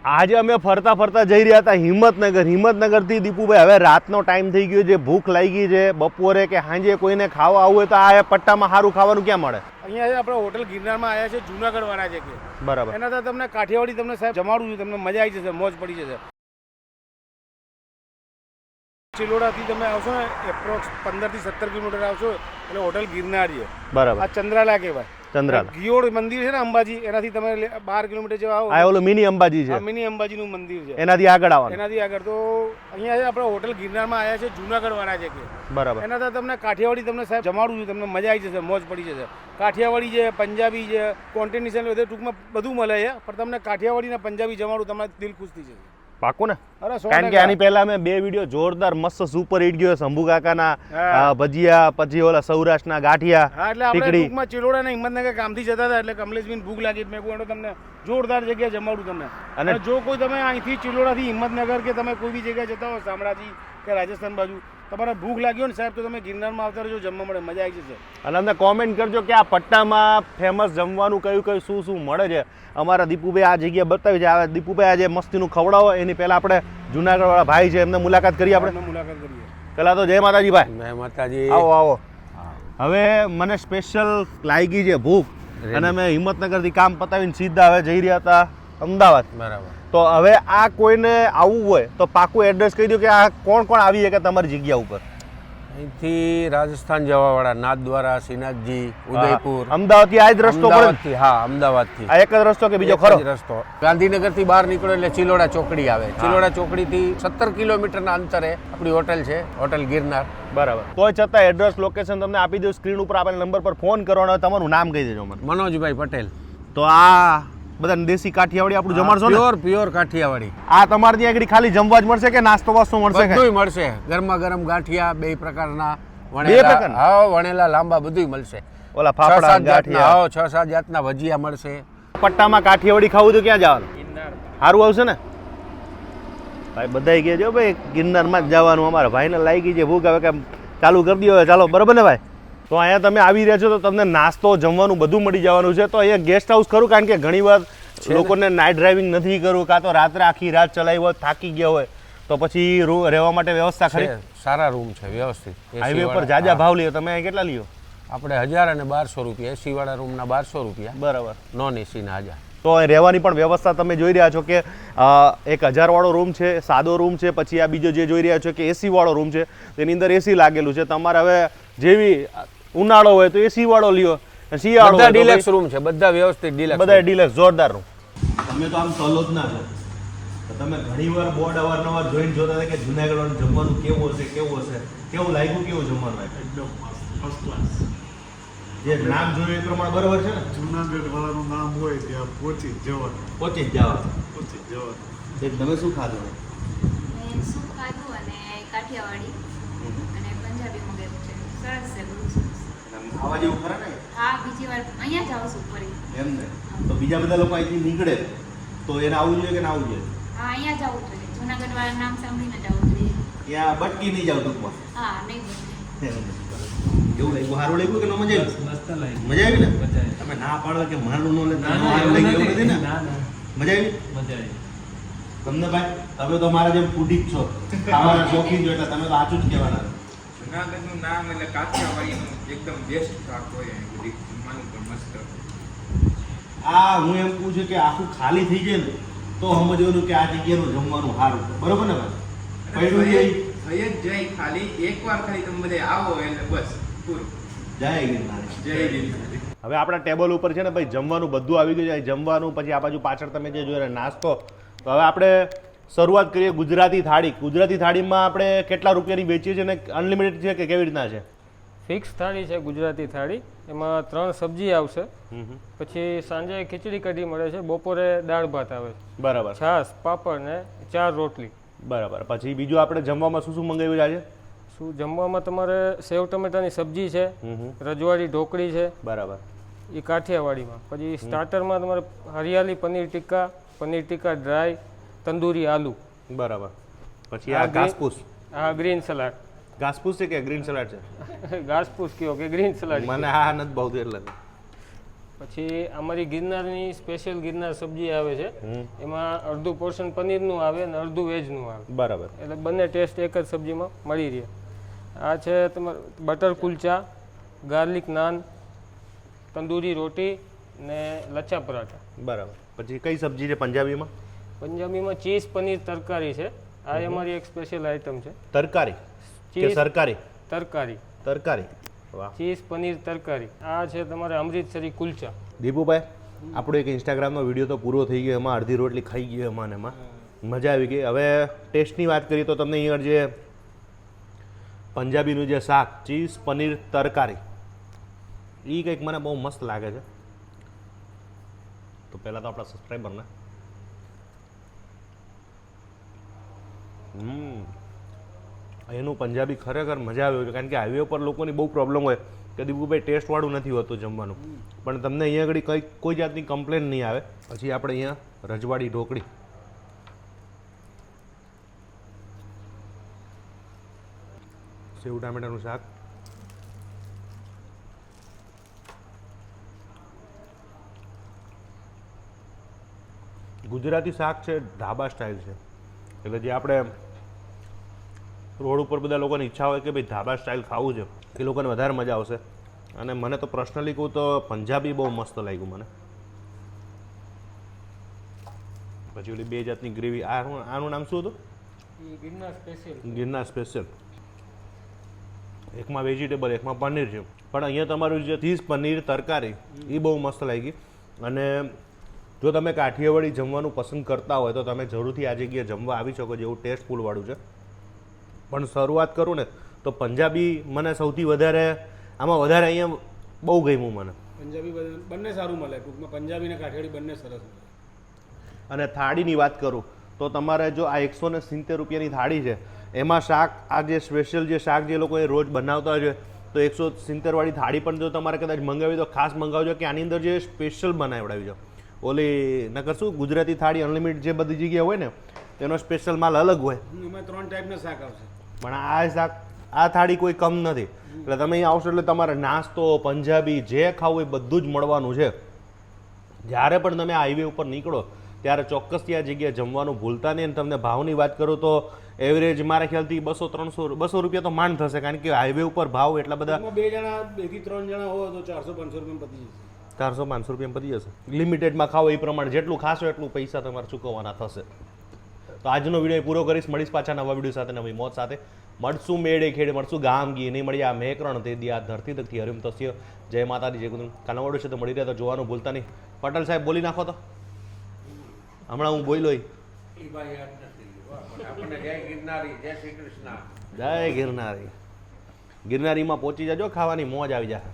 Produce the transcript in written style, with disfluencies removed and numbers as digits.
આજે અમે ફરતા ફરતા જઈ રહ્યા હતા હિંમતનગરથી દીપુભાઈ હવે રાતનો ટાઈમ થઈ ગયો છે, ભૂખ લાગી છે, બપોરે કે સાંજે કોઈને ખાવા આવવું હોય તો આ પટ્ટામાં સારું ખાવાનું ક્યાં મળે? અહીંયા આપણે હોટલ ગિરનારમાં આવ્યા છે, જુનાગઢ વાળા છે કે બરાબર. એના તો તમને કાઠિયાવાડી તમને સાહેબ જમાડું છું, તમને મજા આવી જશે, મોજ પડી જશે. ચિલોડાથી તમે આવશો ને એપ્રોક્સ 15 થી 17 કિલોમીટર આવશો એટલે હોટલ ગિરનાર છે. બરાબર. આ ચંદ્રાલા કહેવાય. ચંદ્રાલા ગિયોડ મંદિર છે ને અંબાજી, એનાથી તમે 12 કિલોમીટર જેવા આવો. આ ઓલો મિની અંબાજી છે. મિની અંબાજીનું મંદિર છે, એનાથી આગળ આવવાનું. એનાથી આગળ તો અહીંયા આપણે હોટલ ગિરનારમાં આવ્યા છે, જુનાગઢ વાળા છે કે બરાબર. એના તો તમને કાઠિયાવાડી તમને સાહેબ જમાડું છું, તમને મજા આવી જશે, મોજ પડી જશે. કાઠિયાવાડી છે, પંજાબી છે, કોન્ટિનેન્ટલ બધે ટૂંકમાં બધું મળે છે, પણ તમને કાઠિયાવાડી ને પંજાબી જમાડું, તમારે દિલ ખુશ થઈ જશે. પાકું ને? અરે કારણ કે આની પહેલા મેં 2 વિડીયો જોરદાર મસ્ત સુપર હિટ ગયો, શંભુ કાકાના ભજીયા, પછી ઓલા સૌરાષ્ટ્રના ગાંઠિયા. હા, એટલે આપણે ટૂંકમાં ચિલોડા ને હિંમતનગર કામથી જતા હતા એટલે કમલેશબેન ભૂખ લાગી, મેં કહ્યું તમને જોરદાર જગ્યાએ જમાડું તમને. અને જો કોઈ તમે અહીંથી ચિલોડાથી હિંમતનગર કે તમે કોઈ બી જગ્યાએ જતા હો, શામળાજી કે રાજસ્થાન બાજુ, તમારે ભૂખ લાગી હોય ને સાહેબ તો તમે ગિરનારમાં આવતા રહેજો, જમવા મળે, મજા આવી જશે. અને અમને કોમેન્ટ કરજો કે આ પટ્ટામાં ફેમસ જમવાનું કયું શું મળે છે. અમારા દીપુભાઈ આ જગ્યા બતાવી છે. આ દીપુભાઈ આજે મસ્તીનું ખવડાવો, એની પહેલા આપણે જુનાગઢ વાળા ભાઈ છે એમને મુલાકાત કરીએ. આપણે મુલાકાત કરીએ. પેલા તો જય માતાજી ભાઈ. જય માતાજી. આવો. હવે મને સ્પેશિયલ લાગી છે ભૂખ અને અમે હિંમતનગરથી કામ પતાવીને સીધા હવે જઈ રહ્યા હતા અમદાવાદ. બરાબર. તો હવે આ કોઈને આવવું હોય તો પાકું એડ્રેસ કહી દો કે આ કોણ કોણ આવી શકે તમારી જગ્યા ઉપર. અહીંથી રાજસ્થાન જવાવાળા નાથદ્વારા, શ્રીનાથજી, ઉદયપુર. અમદાવાદથી આ જ રસ્તો પડે? હા, અમદાવાદથી. આ એક જ રસ્તો કે બીજો ખરો? રસ્તો ગાંધીનગરથી બહાર નીકળો એટલે ચિલોડા ચોકડી આવે. ચિલોડા ચોકડીથી 17 કિલોમીટરના અંતરે આપણી હોટલ છે, હોટલ ગિરનાર. બરાબર. તોય છતાં એડ્રેસ લોકેશન તમને આપી દઉં, સ્ક્રીન ઉપર આપેલા નંબર પર ફોન કરવાનો. તમારું નામ કહી દેજો મને. મનોજભાઈ પટેલ. તો આ બધા દેશી કાઠિયાવાડી આપણું જમાડશો ને? પ્યોર કાઠિયાવાડી. આ તમારે ત્યાં આગળ ખાલી જમવા જ મળશે કે નાસ્તો વાસ્તો મળશે? બધું મળશે, ગરમા ગરમ ગાંઠિયા 2 પ્રકારના, વણેલા લાંબા બધું મળશે. ઓલા ફાફડા, ગાંઠિયા, 6-7 જાતના ભજીયા મળશે. પટ્ટામાં કાઠિયાવાડી ખાવું તો ક્યાં જવાનું? સારું આવશે ને ભાઈ? બધા ગયા જો ભાઈ ગિરનારમાં જ જવાનું. અમારા ભાઈને લાગી છે ભૂખ, હવે કે ચાલુ કરી દો. ચાલો, બરાબર ને ભાઈ? તો અહીંયા તમે આવી રહ્યા છો તો તમને નાસ્તો, જમવાનું બધું મળી જવાનું છે. તો અહીંયા ગેસ્ટ હાઉસ ખરું? કારણ કે ઘણીવાર લોકોને નાઇટ ડ્રાઇવિંગ નથી કરવું, કાં તો રાત્રે આખી રાત ચલાવી હોય, થાકી ગયા હોય, તો પછી રહેવા માટે વ્યવસ્થા ખરી? સારા રૂમ છે, વ્યવસ્થિત. હાઈવે પર જાજા ભાવ લ્યો તમે? કેટલા લ્યો? આપણે 1000 અને 1200 રૂપિયા. એસી વાળા રૂમના 1200 રૂપિયા. બરાબર. નોન એસીના 1000. તો રહેવાની પણ વ્યવસ્થા તમે જોઈ રહ્યા છો કે 1000 વાળો રૂમ છે, સાદો રૂમ છે, પછી આ બીજો જે જોઈ રહ્યા છો કે એસી વાળો રૂમ છે, તેની અંદર એસી લાગેલું છે. તમારે હવે જેવી ઉનાળો હોય તો એસી વાળો લ્યો, શિયાળો બધા ડિલેક્સ રૂમ છે, બધા વ્યવસ્થિત ડિલેક્સ. બધા ડિલેક્સ જોરદાર રૂમ. તમે તો આમ તલોદ ના છો, તમે ઘણીવાર બોર્ડ અવારનવાર જોઈને જોતા હતા કે જુનાગઢ જમવાનું કેવું હશે, કેવું લાગ્યું, કેવું જમવાનું? એકદમ ફર્સ્ટ ક્લાસ. જે નામ જોયું એ પ્રમાણે બરોબર છે ને? જુનાગઢ વાળાનું નામ હોય ત્યાં પહોંચી જ જવાનું. તમે શું ખાધું? મેં સૂપ ખાધું અને કાઠિયાવાડી અને પંજાબી મગાવ્યું છે. સરસ છે, બહુ સરસ. આવા જેવું ખરા ને? હા, બીજી વાર અહીંયા જ આવશું ફરી. એમ ને? તો બીજા બધા લોકો અહીંથી નીકળે તો એને આવવું જોઈએ કે ના આવવું જોઈએ? હા, અહીંયા જ આવવું જોઈએ. જુનાગઢ વાળા નામ સાંભળીને જ આવવું જોઈએ. ત્યાં બટકી નહીં જાવ ટૂંકમાં? હા, નહીં બને. એવું લાગ્યું? સારું લાગ્યું કે ન? મજા આવી? મસ્ત લાગ્યું. મજા આવી ને? તમે ના પાડો કે મારું ન લે, સારું લાગ્યું એવું નથી ને? મજા આવી? મજા આવી. તમને ભાઈ, તમે તો મારા જેમ ફૂડી જ છો, ખાવાના શોખીન છો, એટલે તમે તો આચું જ કહેવાના. જુનાગઢનું નામ એટલે કાઠિયાવાડીનું એકદમ બેસ્ટ શાક હોય, બધી જમવાનું પણ મસ્ત. આ હું એમ કહું છું કે આખું ખાલી થઈ જાય ને તો સમજવાનું કે આ જગ્યાનું જમવાનું સારું, બરોબર ને ભાઈ? પડ્યું જઈ થઈ જ જાય, ખાલી એકવાર ખાલી તમે બધે આવો એટલે બસ પૂરું. જય ગિરનાર. જય ગિરનાર. હવે આપણા ટેબલ ઉપર છે ને ભાઈ જમવાનું બધું આવી ગયું છે. જમવાનું પછી આ બાજુ પાછળ તમે જે જોયો નાસ્તો. તો હવે આપણે શરૂઆત કરીએ ગુજરાતી થાળી. ગુજરાતી થાળીમાં આપણે કેટલા રૂપિયાની વેચીએ છીએ અને અનલિમિટેડ છે કે કેવી રીતના છે? ફિક્સ થાળી છે ગુજરાતી થાળી. એમાં 3 સબ્જી આવશે, પછી સાંજે ખીચડી કઢી મળે છે, બપોરે દાળ ભાત આવે છે, બરાબર, છાશ, પાપડ ને 4 રોટલી. બરાબર. પછી બીજું આપણે જમવામાં શું શું મંગાવ્યું છે આજે? શું જમવામાં તમારે સેવ ટમેટાની સબ્જી છે, રજવાડી ઢોકળી છે, બરાબર, એ કાઠિયાવાડીમાં. પછી સ્ટાર્ટરમાં તમારે હરિયાળી પનીર ટીક્કા ડ્રાય, તંદૂરી આલુ, બરાબર. પછી આ ઘાસપૂસ, હા ગ્રીન સલાડ. ઘાસપૂસ છે કે ગ્રીન સલાડ છે? ઘાસપૂસ કયો કે ગ્રીન સલાડ? મને આ નથી ભાવતું એટલે. પછી અમારી ગિરનારની સ્પેશિયલ ગિરનાર સબ્જી આવે છે, એમાં અડધું પોર્શન પનીરનું આવે અને અડધું વેજનું આવે, બરાબર. એટલે બંને ટેસ્ટ એક જ સબ્જીમાં મળી રહે. આ છે તમારે બટર કુલચા, ગાર્લિક નાન, તંદૂરી રોટી ને લચ્છા પરાઠા. બરાબર. પછી કઈ સબ્જી છે પંજાબીમાં? પંજાબીમાં ચીઝ પનીર તરકારી છે, આ અમારી એક સ્પેશિયલ આઈટમ છે. તરકારી કે ચીઝ સરકારી? તરકારી, તરકારી. વાહ. ચીઝ પનીર તરકારી. આ છે તમારે અમૃતસરી કુલચા. દીપુભાઈ, આપણો એક ઇન્સ્ટાગ્રામનો વિડીયો તો પૂરો થઈ ગયો, એમાં અડધી રોટલી ખાઈ ગઈ એમાં ને એમાં મજા આવી ગઈ. હવે ટેસ્ટની વાત કરીએ તો તમને અહીંયા જે પંજાબીનું જે શાક ચીઝ પનીર તરકારી એ કંઈક મને બહુ મસ્ત લાગે છે. તો પહેલાં તો આપણા સબસ્ક્રાઈબરને એનું પંજાબી ખરેખર મજા આવે છે, કારણ કે હાઈવે ઉપર લોકોની બહુ પ્રોબ્લેમ હોય કે દીપુભાઈ ટેસ્ટવાળું નથી હોતું જમવાનું, પણ તમને અહીંયા આગળ કોઈ જાતની કમ્પ્લેન નહીં આવે. પછી આપણે અહીંયા રજવાડી ઢોકળી, સેવ ટામેટાનું શાક, ગુજરાતી શાક છે, ઢાબા સ્ટાઇલ છે, એટલે જે આપણે રોડ ઉપર બધા લોકોની ઈચ્છા હોય કે ભાઈ ઢાબા સ્ટાઇલ ખાવું છે, એ લોકોને વધારે મજા આવશે. અને મને તો પર્સનલી કહું તો પંજાબી બહુ મસ્ત લાગ્યું મને. પછી ઓલી બે જાતની ગ્રેવી, આનું નામ શું હતું? ગિરનાર સ્પેશિયલ. ગિરનાર સ્પેશિયલ. એકમાં વેજીટેબલ એકમાં પનીર છે, પણ અહીંયા તમારું જે ચીઝ પનીર તરકારી એ બહુ મસ્ત લાગી. અને જો તમે કાઠિયાવાડી જમવાનું પસંદ કરતા હોય તો તમે જરૂરથી આ જગ્યાએ જમવા આવી શકો, જેવું ટેસ્ટફુલવાળું છે. પણ શરૂઆત કરું ને તો પંજાબી મને સૌથી વધારે આમાં વધારે અહીંયા બહુ ગમ્યું મને. પંજાબી બંને સારું મળે ટૂંકમાં, પંજાબી અને કાઠિયાવાડી બંને સરસ મળે. અને થાળીની વાત કરું તો તમારે જો આ 170 રૂપિયાની થાળી છે, એમાં શાક આ જે સ્પેશિયલ જે શાક જે લોકોએ રોજ બનાવતા હોય છે, તો 170 વાળી થાળી પણ જો તમારે કદાચ મંગાવી તો ખાસ મંગાવજો કે આની અંદર જે સ્પેશિયલ બનાવડાવી છે. ઓલી નકર શું ગુજરાતી થાળી અનલિમિટેડ જે બધી જગ્યા હોય ને તેનો સ્પેશિયલ માલ અલગ હોય, એમાં 3 ટાઈપના શાક આવશે, પણ આ શાક આ થાળી કોઈ કમ નથી. એટલે તમે અહીં આવશો એટલે તમારે નાસ્તો પંજાબી જે ખાવું એ બધું જ મળવાનું છે. જ્યારે પણ તમે હાઈવે ઉપર નીકળો ત્યારે ચોક્કસથી આ જગ્યાએ જમવાનું ભૂલતા નહીં. અને તમને ભાવની વાત કરું તો એવરેજ મારા ખ્યાલથી 200-300 રૂપિયા તો માંડ થશે, કારણ કે હાઈવે ઉપર ભાવ એટલા બધા. 2 જણા 2 થી 3 જણા હોય તો 400-500 રૂપિયા પતી જશે. 400-500 રૂપિયા પતી જશે. લિમિટેડમાં ખાવો એ પ્રમાણે જેટલું ખાશો એટલું પૈસા તમારે ચૂકવવાના થશે. તો આજનો વિડીયો પૂરો કરીશ. મળીશ પાછા નવા વિડીયો સાથે, નવી મોજ સાથે. મળશું મેળે ખેડે, મળશું ગામ ગી, નહીં મળી આ મેકરણ તે દી આ ધરતી તકથી હરિમ તસ્ય. જય માતાજી, જય ગુરુ. કાનવાડું છે તો મળી રહ્યા તો જોવાનું ભૂલતા નહીં. પટેલ સાહેબ બોલી નાખો તો, હમણાં હું બોલ્યો. જય ગિરનારી, જય શ્રી કૃષ્ણ. જય ગિરનારી. ગિરનારીમાં પહોંચી જજો, ખાવાની મોજ આવી જાય.